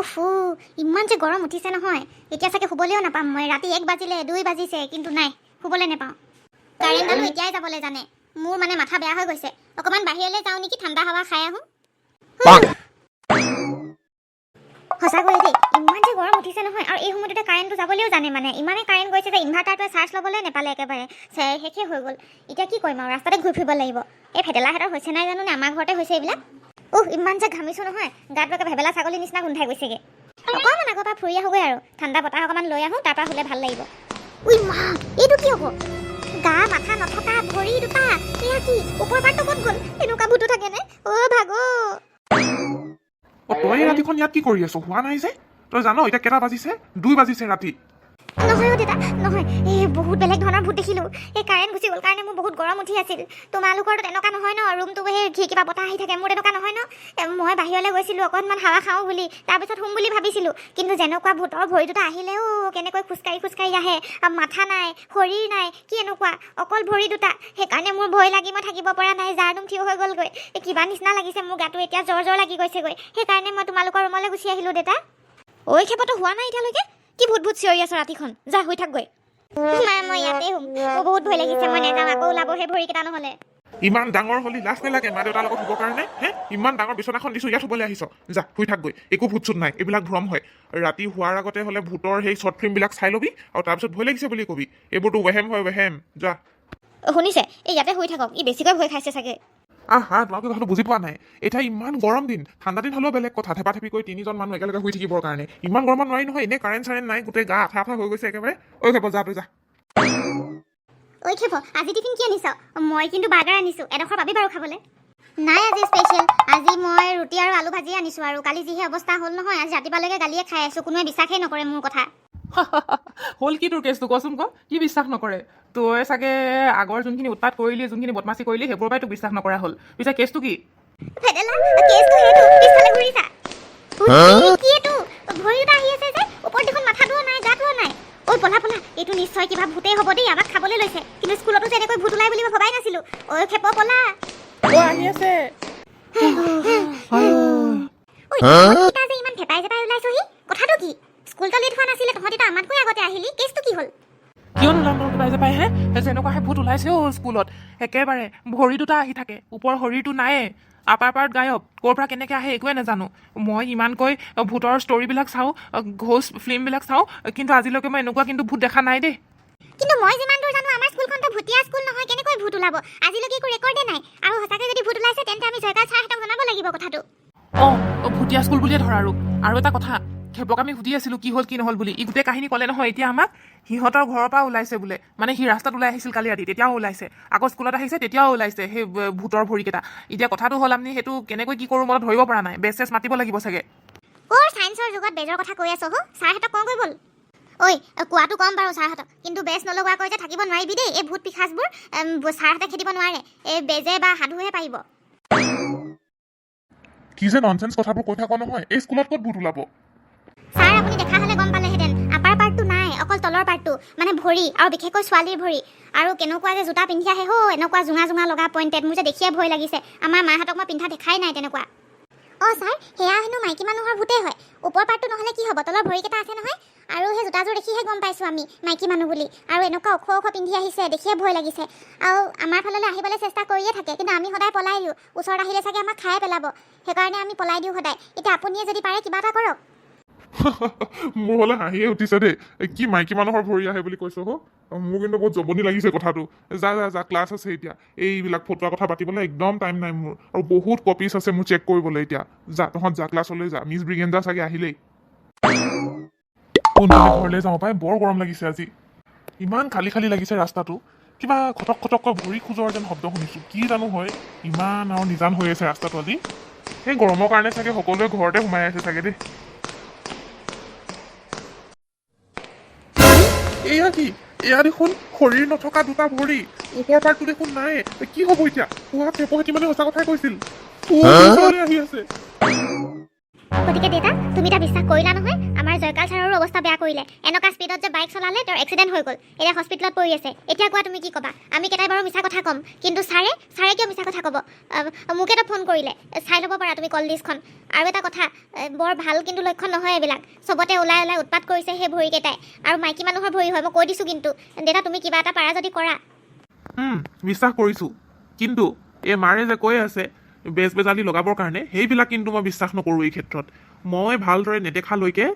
UFO ইমান যে গৰম উঠিছে নহয় এতিয়া চাগে শুবলেও নাপাম মই ৰাতি 1 বাজিলে 2 বাজিছে কিন্তু নাই শুবলে নেপাওঁ কাৰেণ্টডালো এতিয়াই যাবলৈ জানে মোৰ মানে মাথা বেয়া হৈ গৈছে অকমান বাহিৰলৈ যাওঁ নেকি ঠাণ্ডা হাৱা খাই আহোঁ সঁচাকৈ দেই ইমান যে গৰম উঠিছে নহয় আৰু এই সময়তে কাৰেণ্টটো যাবলৈও জানে মানে ইমানে কাৰেণ্ট গৈছে যে ইনভাৰ্টাৰটোৱে চাৰ্জ ল'বলৈ নেপালে একেবাৰে শেষে হৈ গ'ল এতিয়া কি কৰিম আৰু ৰাস্তাতে ঘূৰি ফুৰিব লাগিব এই ভেটেলাহেঁতৰ হৈছে নাই জানো নে আমাৰ ঘৰতে হৈছে এইবিলাক ইমান যে ঘামিছোঁ নহয় গাটো একে ভেবেলা ছাগলীৰ নিচিনা গোন্ধাই গৈছেগৈ অকণমান আগৰ পৰা ফুৰি আহোঁগৈ আৰু ঠাণ্ডা বতাহ অকণমান লৈ আহোঁ তাৰপৰা শুলে ভাল লাগিব উই মা এইটো কি হ'ব গা মাথা নথকা ভৰি দুটা এয়া কি ওপৰ পাৰটো ক'ত গ'ল এনেকুৱা ভূতো থাকেনে ভাগো তই ৰাতিখন ইয়াত কি কৰি আছ হোৱা নাই যে তই জানো এতিয়া কেইটা বাজিছে 2 বাজিছে ৰাতি নহয় দেউতা নহয় এই বহুত বেলেগ ধৰণৰ ভূত দেখিলোঁ এই কাৰেণ্ট গুচি গ'ল কাৰণে মোৰ বহুত গৰম উঠি আছিল তোমালোকৰ তেনেকুৱা নহয় ন ৰুমটো সেই কিবা বতাহ আহি থাকে মোৰ তেনেকুৱা নহয় ন মই বাহিৰলৈ গৈছিলোঁ অকণমান হাৱা খাওঁ বুলি তাৰপিছত শুম বুলি ভাবিছিলোঁ কিন্তু যেনেকুৱা ভূতৰ ভৰি দুটা আহিলেও কেনেকৈ খোজকাঢ়ি আহে মাথা নাই শৰীৰ নাই কি এনেকুৱা অকল ভৰি দুটা সেইকাৰণে মোৰ ভয় লাগি মই থাকিব পৰা নাই জাৰনুম থিয় হৈ গ'লগৈ কিবা নিচিনা লাগিছে মোৰ গাটো এতিয়া জ্বৰ লাগি গৈছেগৈ সেইকাৰণে মই তোমালোকৰ ৰুমলৈ গুচি আহিলোঁ দেউতা খেপতো হোৱা নাই এতিয়ালৈকে কি ভূত চিঞৰি আছ ৰাতিখন যা শুই থাকগৈ মই ইয়াতে শুম বহুত ভয় লাগিছে মই নেযাওঁ আকৌ ওলাব সেই ভৰিকেইটা নহ'লে ইমান ডাঙৰ হলি লাজ নালাগে মা দেউতাৰ লগত শুবৰ কাৰণে ইমান ডাঙৰ বিচনাখন দিছোঁ ইয়াত শুবলৈ আহিছ যা শুই থাকগৈ একো ভূত চুত নাই এইবিলাক ভ্ৰম হয় ৰাতি শোৱাৰ আগতে হ'লে ভূতৰ সেই শ্বৰ্ট ফিল্মবিলাক চাই ল'বি আৰু তাৰপিছত ভয় লাগিছে বুলি কবি এইবোৰতো ৱেহেম হয় ৱেহেম যা শুনিছে এই ইয়াতে শুই থাকক ই বেছিকৈ ভয় খাইছে চাগে তোমালোকে কথাটো বুজি পোৱা নাই এতিয়া ইমান গৰম দিন ঠাণ্ডা দিন হ'লেও বেলেগ কথা থেপা কৰি 3জন মানুহ একেলগে শুই থাকিবৰ কাৰণে ইমান গৰমত নোৱাৰি নহয় এনেই কাৰেণ্ট নাই গোটেই গা আঠা হৈ গৈছে একেবাৰে খেপ যা তই যা খেপ আজি টিফিন কি আনিছ মই কিন্তু বাৰ্গাৰ আনিছোঁ এডোখৰ পাবি বাৰু খাবলৈ নাই আজি স্পেচিয়েল আজি মই ৰুটি আৰু আলু ভাজি আনিছোঁ আৰু কালি যিহে অৱস্থা হ'ল নহয় আজি ৰাতিপুৱালৈকে গালিয়ে খাই আছোঁ কোনোৱে বিশ্বাসেই নকৰে মোৰ কথা হ'ল কি তোৰ কেছটো কচোন কি বিশ্বাস নকৰে তই চাগে আগৰ যোনখিনি উৎপাত কৰিলি যোনখিনি বদমাচি কৰিলি সেইবোৰৰ পৰাই তোক বিশ্বাস নকৰা হ'ল পিছে কেছটো কি ভেটেলা কেছটো সেইটো পিছফালে ঘূৰিছা কি এইটো ভৰি দুটা আহি আছে যে ওপৰত দেখোন মাথাটোও নাই গাটোও নাই পলা এইটো নিশ্চয় কিবা ভূতেই হ'ব দেই আমাক খাবলৈ লৈছে কিন্তু স্কুলতো যে এনেকৈ ভূত ওলাই বুলি মই ভবাই নাছিলোঁ খেপ পলা আহি আছে যে ইমান ভেপাই ওলাইছহি কথাটো কি স্কুল তলি থোৱা নাছিলে তহঁতি আমাতকৈ আগতে আহিলি কেছটো কি হ'ল কিয় নোলাম ওলাই যাবাই যেনেকুৱাহে ভূত ওলাইছে স্কুলত একেবাৰে ভৰি দুটা আহি থাকে ওপৰ শৰীৰটো নায়ে আপাৰ পাৰ্ট গায়ব ক'ৰ পৰা কেনেকৈ আহে একোৱে নাজানো মই ইমানকৈ ভূতৰ ষ্টৰিবিলাক চাওঁ ঘোষ্ট ফিল্মবিলাক চাওঁ কিন্তু আজিলৈকে মই এনেকুৱা কিন্তু ভূত দেখা নাই দেই কিন্তু মই যিমান দূৰ জানো আমাৰ স্কুলখনতো ভূতীয়া স্কুল নহয় কেনেকৈ ভূত ওলাব আজিলৈকে একো ৰেকৰ্ডে নাই আৰু সঁচাকৈ যদি ভূত ওলাইছে তেন্তে আমি জয়কাল ছাৰহঁতক জনাব লাগিব কথাটো ভূতীয়া স্কুল বুলিয়ে ধৰা আৰু এটা কথা খেপক আমি সুধি আছিলোঁ কি হ'ল কি নহ'ল বুলি ই গোটেই কাহিনী ক'লে নহয় এতিয়া আমাক সিহঁতৰ ঘৰৰ পৰা ওলাইছে বোলে মানে সি ৰাস্তাত ওলাই আহিছিল কালি ৰাতি তেতিয়াও ওলাইছে আকৌ স্কুলত আহিছে তেতিয়াও ওলাইছে সেই ভূতৰ ভৰিকেইটা এতিয়া কথাটো হ'ল আমি সেইটো কেনেকৈ কি কৰোঁ মনত ধৰিব পৰা নাই বেছ মাতিব লাগিব চাগে ছায়েন্সৰ যুগত বেজৰ কথা কৈ আছো ছাৰহঁতক কওঁ গৈ ব'ল কোৱাটো কম বাৰু ছাৰহঁতক কিন্তু বেজ নলগোৱাকৈ যে থাকিব নোৱাৰিবি দেই এই ভূত পিশাচবোৰ ছাৰহঁতে খেদিব নোৱাৰে এই বেজে বা সাধুহে পাৰিব কি যে ননচেন্স কথাবোৰ কৈ থাক নহয় এই স্কুলত ক'ত ভূত ওলাব ছাৰ আপুনি দেখা হ'লে গম পালেহেঁতেন আপাৰ পাৰ্টটো নাই অকল তলৰ পাৰ্টটো মানে ভৰি আৰু বিশেষকৈ ছোৱালীৰ ভৰি আৰু কেনেকুৱা যে জোতা পিন্ধি আহে এনেকুৱা জোঙা লগা পইণ্টেড মোৰ যে দেখিয়ে ভয় লাগিছে আমাৰ মাহঁতক মই পিন্ধা দেখাই নাই তেনেকুৱা ছাৰ সেয়া হেনো মাইকী মানুহৰ ভূতেই হয় ওপৰ পাৰ্টটো নহ'লে কি হ'ব তলৰ ভৰিকেইটা আছে নহয় আৰু সেই জোতাযোৰ দেখিহে গম পাইছোঁ আমি মাইকী মানুহ বুলি আৰু এনেকুৱা ওখ পিন্ধি আহিছে দেখিয়ে ভয় লাগিছে আৰু আমাৰ ফাললৈ আহিবলৈ চেষ্টা কৰিয়ে থাকে কিন্তু আমি সদায় পলাই দিওঁ ওচৰত আহিলে চাগে আমাক খাই পেলাব সেইকাৰণে আমি পলাই দিওঁ সদায় এতিয়া আপুনিয়ে যদি পাৰে কিবা এটা কৰক মোৰ হ'লে হাঁহিয়ে উঠিছে দেই কি মাইকী মানুহৰ ভৰি আহে বুলি কৈছ মোৰ কিন্তু বহুত জমনি লাগিছে কথাটো যা ক্লাছ আছে এতিয়া এইবিলাক ফটোৱা কথা পাতিবলৈ একদম টাইম নাই মোৰ আৰু বহুত কপিজ আছে মোৰ চেক কৰিবলৈ এতিয়া তহঁত যা ক্লাছলৈ যা মিছ ব্ৰিগেঞ্জা চাগে আহিলেই ঘৰলৈ যাওঁ পাই বৰ গৰম লাগিছে আজি ইমান খালী লাগিছে ৰাস্তাটো কিবা খটককৈ ভৰি খোজৰ যেন শব্দ শুনিছোঁ কি জানো হয় ইমান আৰু নিজান হৈ আছে ৰাস্তাটো আজি সেই গৰমৰ কাৰণে চাগে সকলোৱে ঘৰতে সোমাই আছে চাগে দেই এয়া কি এয়া দেখোন শৰীৰ নথকা দুটা ভৰি ওপৰ পাৰটো দেখোন নাই কি হ'ব এতিয়া খেপহেঁতি মানে সঁচা কথাই কৈছিল আহি আছে গতিকে দেউতা তুমি এটা বিশ্বাস কৰিলা নহয় আমাৰ আমাৰ জয়কাল ছাৰৰো অৱস্থা বেয়া কৰিলে এনেকুৱা স্পীডত যে বাইক চলালে তেওঁৰ এক্সিডেণ্ট হৈ গ'ল এতিয়া হস্পিটেলত পৰি আছে এতিয়া কোৱা তুমি কি ক'বা আমি কেইটাই বাৰু মিছা কথা ক'ম কিন্তু ছাৰে কিয় মিছা কথা ক'ব মোকেতো ফোন কৰিলে চাই ল'ব পাৰা তুমি কল লিষ্টখন আৰু এটা কথা বৰ ভাল কিন্তু লক্ষণ নহয় এইবিলাক চবতে ওলাই উৎপাত কৰিছে সেই ভৰিকেইটাই আৰু মাইকী মানুহৰ ভৰি হয় মই কৈ দিছোঁ কিন্তু দেউতা তুমি কিবা এটা পাৰা যদি কৰা বিশ্বাস কৰিছোঁ কিন্তু এই মাৰে যে কৈ আছে বেজালি লগাবৰ কাৰণে সেইবিলাক কিন্তু মই বিশ্বাস নকৰোঁ এই ক্ষেত্ৰত মই ভালদৰে নেদেখালৈকে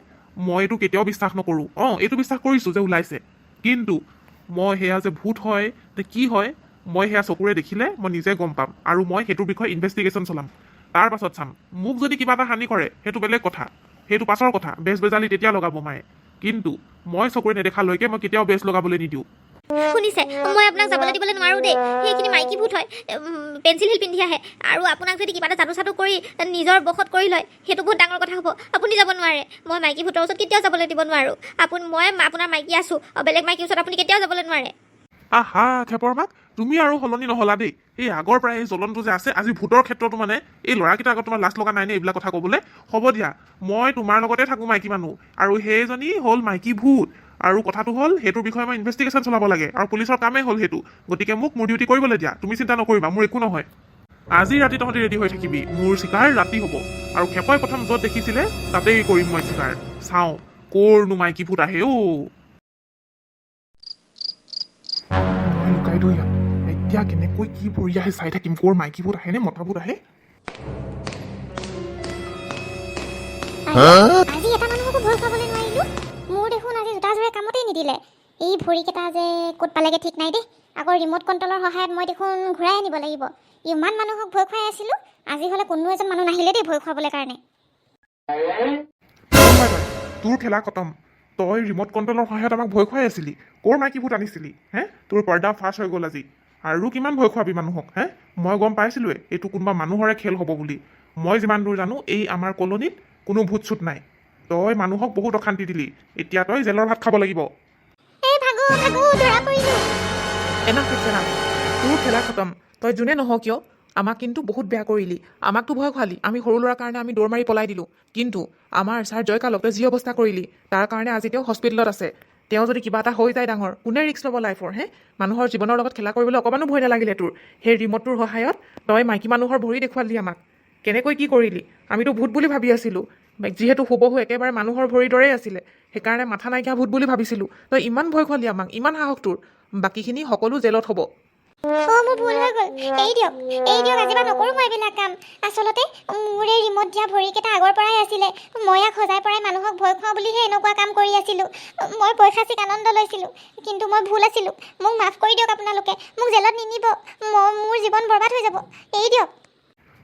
মই এইটো কেতিয়াও বিশ্বাস নকৰোঁ এইটো বিশ্বাস কৰিছোঁ যে ওলাইছে কিন্তু মই সেয়া যে ভূত হয় নে কি হয় মই সেয়া চকুৰে দেখিলে মই নিজে গম পাম আৰু মই সেইটোৰ বিষয়ে ইনভেষ্টিগেশ্যন চলাম তাৰ পাছত চাম মোক যদি কিবা এটা হানি কৰে সেইটো বেলেগ কথা সেইটো পাছৰ কথা বেজালি তেতিয়া লগাব মায়ে কিন্তু মই চকুৰে নেদেখালৈকে মই কেতিয়াও বেজ লগাবলৈ নিদিওঁ শুনিছে মই আপোনাক যাবলৈ দিবলৈ নোৱাৰোঁ দেই সেইখিনি মাইকী ভূত হয় পেঞ্চিল হিল পিন্ধি আহে আৰু আপোনাক যদি কিবা এটা যাদু কৰি নিজৰ বশত কৰি লয় সেইটো বহুত ডাঙৰ কথা হ'ব আপুনি যাব নোৱাৰে মই মাইকী ভূতৰ ওচৰত কেতিয়াও যাবলৈ দিব নোৱাৰোঁ মই আপোনাৰ মাইকী আছোঁ বেলেগ মাইকীৰ ওচৰত আপুনি কেতিয়াও যাবলৈ নোৱাৰে আহা খেপৰ মাক তুমি আৰু সলনি নহলা দেই এই আগৰ পৰাই এই জ্বলনটো যে আছে আজি ভূতৰ ক্ষেত্ৰতো মানে এই ল'ৰাকেইটাৰ আগত তোমাৰ লাজ লগা নাই নে এইবিলাক কথা ক'বলৈ হ'ব দিয়া মই তোমাৰ লগতে থাকোঁ মাইকী মানুহ আৰু সেইজনী হ'ল মাইকী ভূত আৰু কথাটো হ'ল সেইটোৰ বিষয়ে মই ইনভেষ্টিগেশ্যন চলাব লাগে আৰু পুলিচৰ কামেই হ'ল সেইটো গতিকে মোক মোৰ ডিউটি কৰিবলৈ দিয়া তুমি চিন্তা নকৰিবা মোৰ একো নহয় আজি ৰাতি তহঁতি ৰেডি হৈ থাকিবি মোৰ চিকাৰ ৰাতি হ'ব আৰু খেপই প্ৰথম য'ত দেখিছিলে তাতেই কৰিম মই চিকাৰ চাওঁ ক'ৰনো মাইকী ভূত আহে লুকাই ধৰি এতিয়া কেনেকৈ কি পৰি আহে চাই থাকিম ক'ৰ মাইকী ভূত আহে নে মতা ভূত আহে আজি এটা মানুহকো ভয় খুৱাবলৈ নোৱাৰিলোঁ মোৰ দেখোন আজি জোতাযোৰে কামতেই নিদিলে এই ভৰিকেইটা যে ক'ত পালেগে ঠিক নাই দেই আকৌ ৰিম'ট কণ্ট্ৰলৰ সহায়ত মই দেখোন ঘূৰাই আনিব লাগিব ইমান মানুহক ভয় খুৱাই আছিলোঁ আজি হ'লে কোনো এজন মানুহ নাহিলে দেই ভয় খুৱাবলৈ কাৰণে তোৰ খেলা খতম তই ৰিম'ট কণ্ট্ৰলৰ সহায়ত আমাক ভয় খুৱাই আছিলি ক'ৰ মাইকী ভূত আনিছিলি তোৰ পৰ্দা ফাঁচ হৈ গ'ল আজি আৰু কিমান ভয় খুৱাবি মানুহক মই গম পাইছিলোৱে এইটো কোনোবা মানুহৰে খেল হ'ব বুলি মই যিমান দূৰ জানো এই আমাৰ কলনীত কোনো ভূত চুত নাই তই মানুহক বহুত অশান্তি দিলি এতিয়া তই জেলৰ ভাত খাব লাগিব তোৰ খেলা খতম তই যোনে নহওঁ কিয় আমাক কিন্তু বহুত বেয়া কৰিলি আমাকতো ভয় খুৱালি আমি সৰু ল'ৰাৰ কাৰণে আমি দৌৰ মাৰি পলাই দিলোঁ কিন্তু আমাৰ ছাৰ জয়কালক তই যি অৱস্থা কৰিলি তাৰ কাৰণে আজি তেওঁ হস্পিটেলত আছে তেওঁ যদি কিবা এটা হৈ যায় ডাঙৰ কোনে ৰিস্ক ল'ব লাইফৰ মানুহৰ জীৱনৰ লগত খেলা কৰিবলৈ অকণমানো ভয় নালাগিলে তোৰ সেই ৰিম'টটোৰ সহায়ত তই মাইকী মানুহৰ ভৰি দেখুৱালি আমাক কেনেকৈ কি কৰিলি আমিতো ভূত বুলি ভাবি আছিলোঁ যিহেতু হুবহু একেবাৰে মানুহৰ ভৰিৰ দৰেই আছিলে সেইকাৰণে মাথা নাইকিয়া ভূত বুলি ভাবিছিলোঁ তই ইমান ভয় খুৱালি আমাক ইমান সাহস তোৰ বাকীখিনি সকলো জেলত হ'ব মোৰ ভুল হৈ গ'ল এই দিয়ক আজিৰ পৰা নকৰোঁ মই এইবিলাক কাম আচলতে মোৰ এই ৰিম'ট দিয়া ভৰিকেইটা আগৰ পৰাই আছিলে মই ইয়াক সজাই পৰাই মানুহক ভয় খুৱাওঁ বুলিহে এনেকুৱা কাম কৰি আছিলোঁ মই পৈশাচিক আনন্দ লৈছিলোঁ কিন্তু মই ভুল আছিলোঁ মোক মাফ কৰি দিয়ক আপোনালোকে মোক জেলত নিনিব মোৰ জীৱন বৰবাদ হৈ যাব এই দিয়ক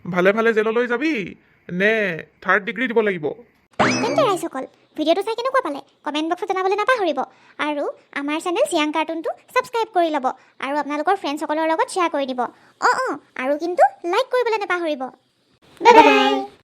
ভালে ভালে জেললৈ যাবি নে 3rd ডিগ্ৰী দিব লাগিব তেন্তে ৰাইজসকল ভিডিঅ'টো চাই কেনেকুৱা পালে কমেণ্ট বক্সত জনাবলৈ নাপাহৰিব আৰু আমাৰ চেনেল চিয়াং কাৰ্টুনটো ছাবস্ক্ৰাইব কৰি ল'ব আৰু আপোনালোকৰ ফ্ৰেণ্ডসকলৰ লগত শ্বেয়াৰ কৰি দিব আৰু কিন্তু লাইক কৰিবলৈ নাপাহৰিব বাই বাই